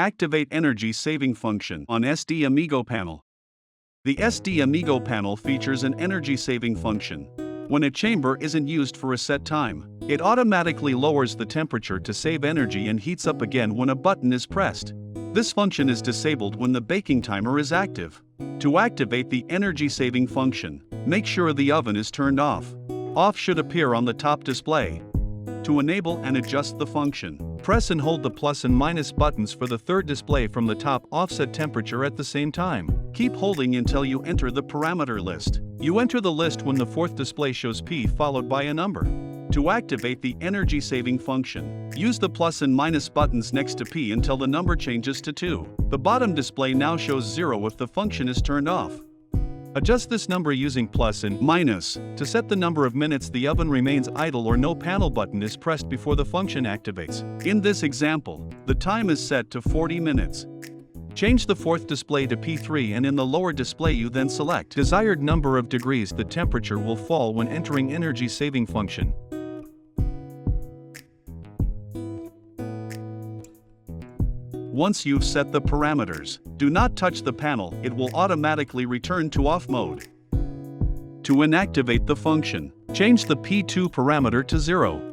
Activate energy saving function on SD Amigo Panel. The SD Amigo Panel features an energy saving function. When a chamber isn't used for a set time, it automatically lowers the temperature to save energy and heats up again when a button is pressed. This function is disabled when the baking timer is active. To activate the energy saving function, make sure the oven is turned off. Off should appear on the top display. To enable and adjust the function, press and hold the plus and minus buttons for the third display from the top offset temperature at the same time. Keep holding until you enter the parameter list. You enter the list when the fourth display shows P followed by a number. To activate the energy saving function, use the plus and minus buttons next to P until the number changes to 2. The bottom display now shows 0 if the function is turned off. Adjust this number using plus and minus to set the number of minutes the oven remains idle or no panel button is pressed before the function activates. In this example, the time is set to 40 minutes. Change the fourth display to P3 and in the lower display you then select desired number of degrees the temperature will fall when entering energy saving function. Once you've set the parameters, do not touch the panel, it will automatically return to off mode. To inactivate the function, change the P2 parameter to 0.